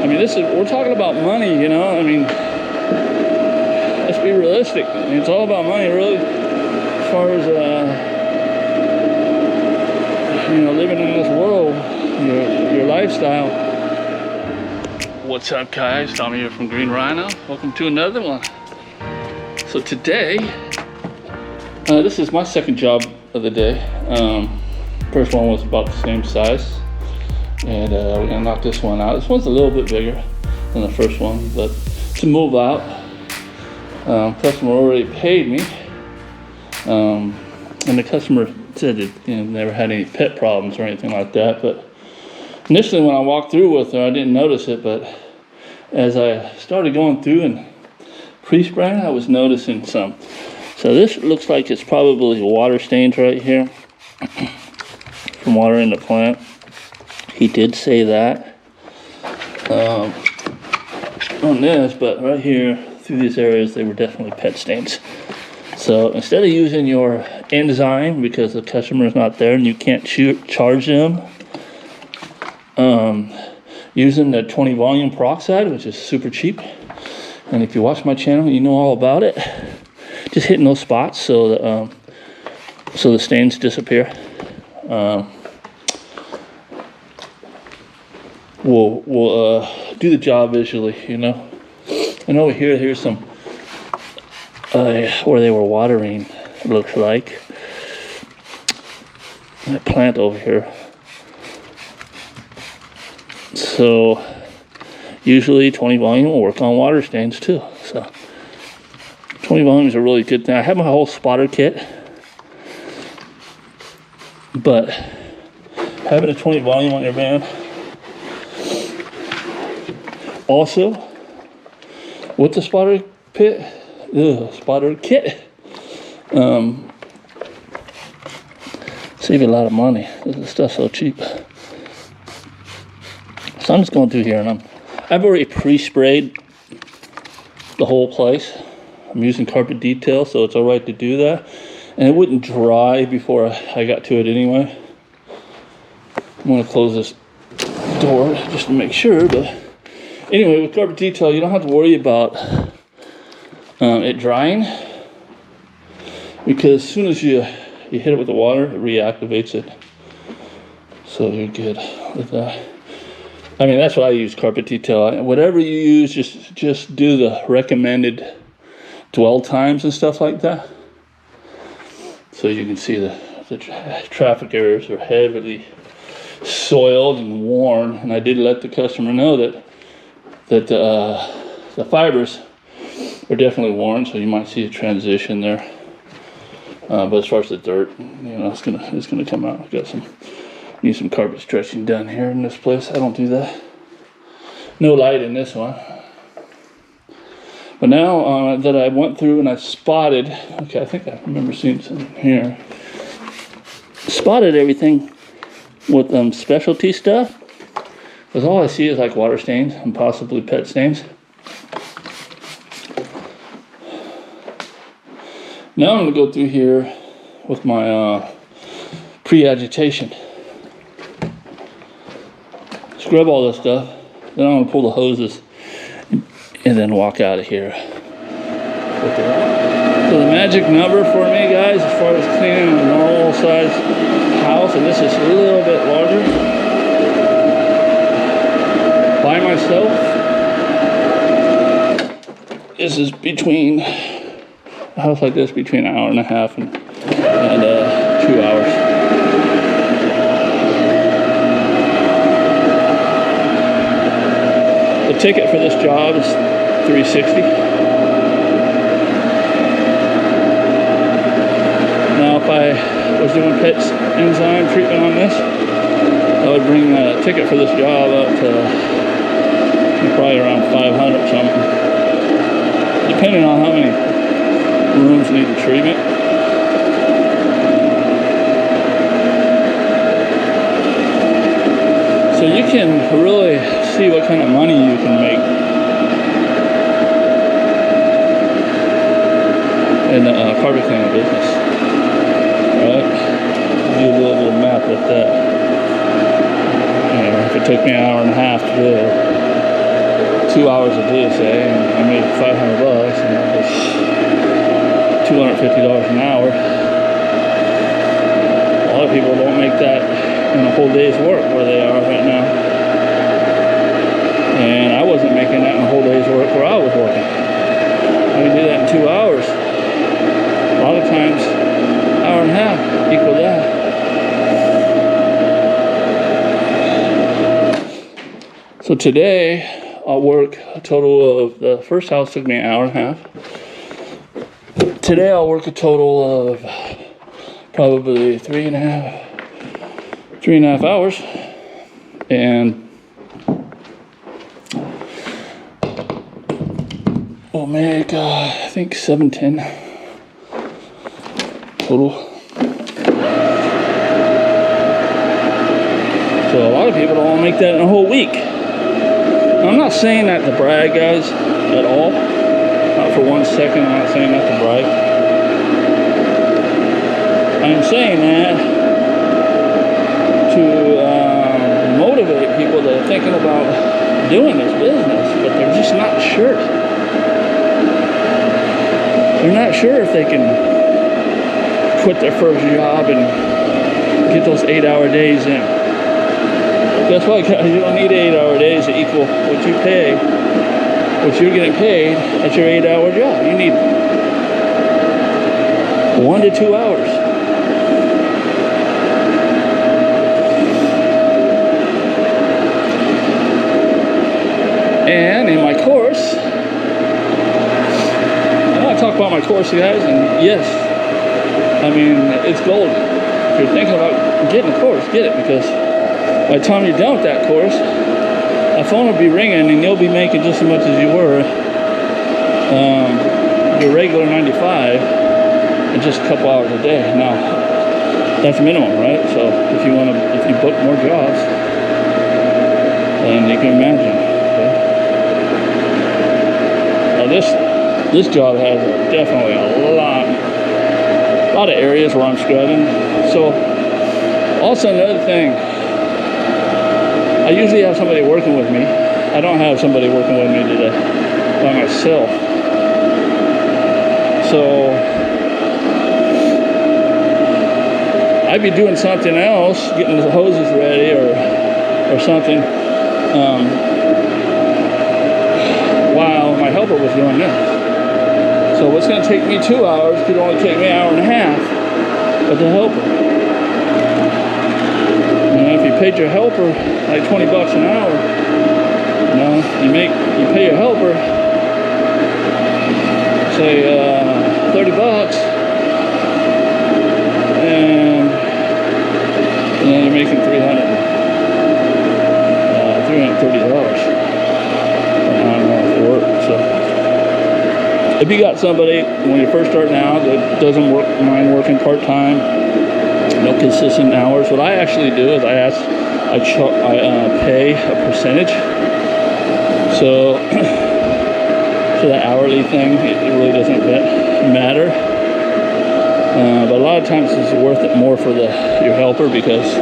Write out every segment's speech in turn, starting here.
I mean, we're talking about money, you know. I mean, let's be realistic. I mean, it's all about money, really, as far as living in this world, your lifestyle. What's up, guys? Tommy here from Green Rhino. Welcome to another one. So today, this is my second job of the day. First one was about the same size, and we're gonna knock this one out. This one's a little bit bigger than the first one, but to move out, customer already paid me, and the customer said that never had any pet problems or anything like that. But initially, when I walked through with her, I didn't notice it, but as I started going through and pre-spraying, I was noticing some. So this looks like it's probably water stains right here from watering the plant. He did say that on this, but right here through these areas, they were definitely pet stains. So instead of using your enzyme, because the customer is not there and you can't charge them, using the 20 volume peroxide, which is super cheap. And if you watch my channel, you know all about it. Just hitting those spots so that, so the stains disappear. We'll do the job visually, you know. And over here, here's some where they were watering, it looks like. That plant over here. So usually 20 volume will work on water stains too. So 20 volume is a really good thing. I have my whole spotter kit, but having a 20 volume on your van, also with the spotter kit, save you a lot of money because the stuff's so cheap. So I'm just going through here, and I've already pre-sprayed the whole place. I'm using carpet detail, so it's all right to do that. And it wouldn't dry before I got to it anyway. I'm going to close this door just to make sure. But anyway, with carpet detail, you don't have to worry about it drying, because as soon as you hit it with the water, it reactivates it. So you're good with that. I mean, that's what I use, carpet detail. Whatever you use, just do the recommended dwell times and stuff like that. So you can see the traffic areas are heavily soiled and worn. And I did let the customer know that the fibers are definitely worn, so you might see a transition there. But as far as the dirt, it's gonna come out. Need some carpet stretching done here in this place. I don't do that. No light in this one. But now that I went through and I spotted, okay, I think I remember seeing something here. Spotted everything with specialty stuff. Because all I see is like water stains and possibly pet stains. Now I'm gonna go through here with my pre-agitation. Scrub all this stuff, then I'm gonna pull the hoses and then walk out of here. So the magic number for me, guys, as far as cleaning a normal size house, and this is a little bit larger, by myself, this is between a house like this, between an hour and a half and 2 hours. The ticket for this job is $360. Now, if I was doing pet enzyme treatment on this, I would bring the ticket for this job up to probably around 500 something, depending on how many rooms need the treatment. So you can really see what kind of money you can make in the carpet cleaning business. Right? Do a little math with that. If it took me an hour and a half to do it, 2 hours a day, say, and I made $500, and that was $250 an hour. A lot of people don't make that in a whole day's work where they are right now. And I wasn't making that in a whole day's work where I was working. I could do that in 2 hours. A lot of times, hour and a half equal that. So today, I'll work a total of, the first house took me an hour and a half. Today I'll work a total of probably three and a half hours. And we'll make, I think, $710 total. So a lot of people don't make that in a whole week. I'm not saying that to brag, guys, at all. Not for 1 second, I'm not saying that to brag. I'm saying that to motivate people that are thinking about doing this business, but they're just not sure. They're not sure if they can quit their first job and get those 8-hour days in. That's why, guys, you don't need 8-hour days to equal what you pay, what you're getting paid at your 8-hour job. You need 1 to 2 hours. And in my course, I want to talk about my course, guys, and yes, I mean, it's golden. If you're thinking about getting a course, get it, because by the time you're done with that course, that phone will be ringing and you'll be making just as much as you were your regular 9 to 5 in just a couple hours a day. Now, that's minimum, right? So if you book more jobs, then you can imagine. Okay? Now this job has definitely a lot of areas where I'm scrubbing. So also another thing. I usually have somebody working with me. I don't have somebody working with me today by myself. So I'd be doing something else, getting the hoses ready or something, while my helper was doing this. So what's going to take me 2 hours could only take me an hour and a half with the helper. If you paid your helper like $20 an hour, you pay your helper say $30, and then you're making $330 an hour for work. So if you got somebody when you're first starting out that doesn't mind working part-time, no consistent hours, what I actually do is I pay a percentage. So that hourly thing, it really doesn't matter. But a lot of times it's worth it more for your helper, because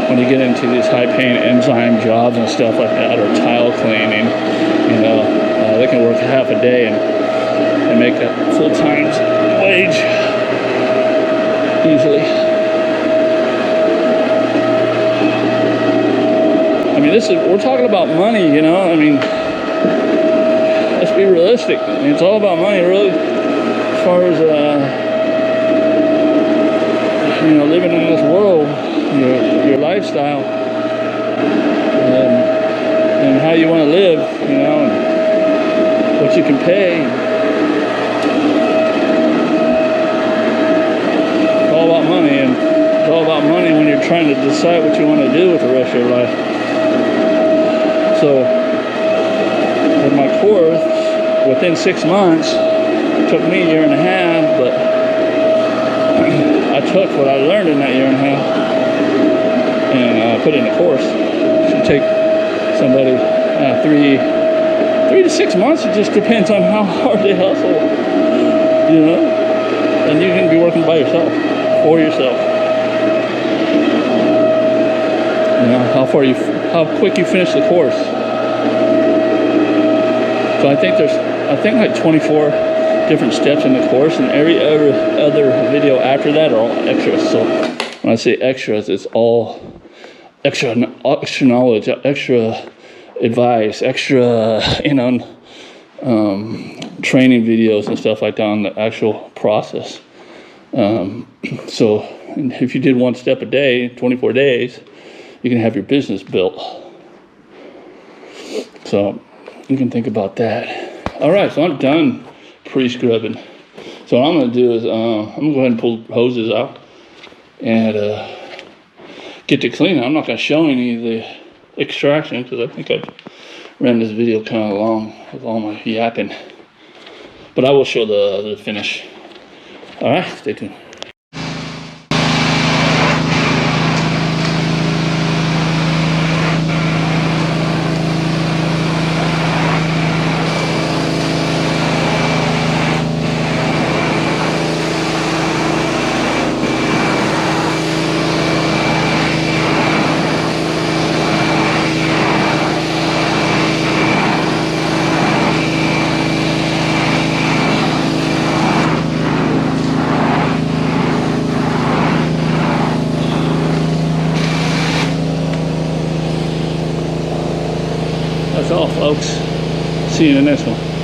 when you get into these high-paying enzyme jobs and stuff like that, or tile cleaning, they can work half a day and make a full-time wage easily. I mean, we're talking about money, I mean, let's be realistic. I mean, it's all about money, really, as far as, living in this world, your lifestyle, and how you want to live, and what you can pay. It's all about money, and it's all about money when you're trying to decide what you want to do with the rest of your life. So, with my course, within 6 months, it took me a year and a half, but I took what I learned in that year and a half and put it in a course. It should take somebody 3 to 6 months. It just depends on how hard they hustle, and you can be working by yourself, for yourself. How quick you finish the course. So I think like 24 different steps in the course, and every other video after that are all extras. So when I say extras, it's all extra knowledge, extra advice, extra, training videos and stuff like that on the actual process. So if you did one step a day, 24 days, you can have your business built. So you can think about that. All right, so I'm done pre-scrubbing. So what I'm going to do is I'm going to go ahead and pull the hoses out and get to cleaning. I'm not going to show any of the extraction because I think I've ran this video kind of long with all my yapping. But I will show the finish. All right, stay tuned. That's all, folks. See you in the next one.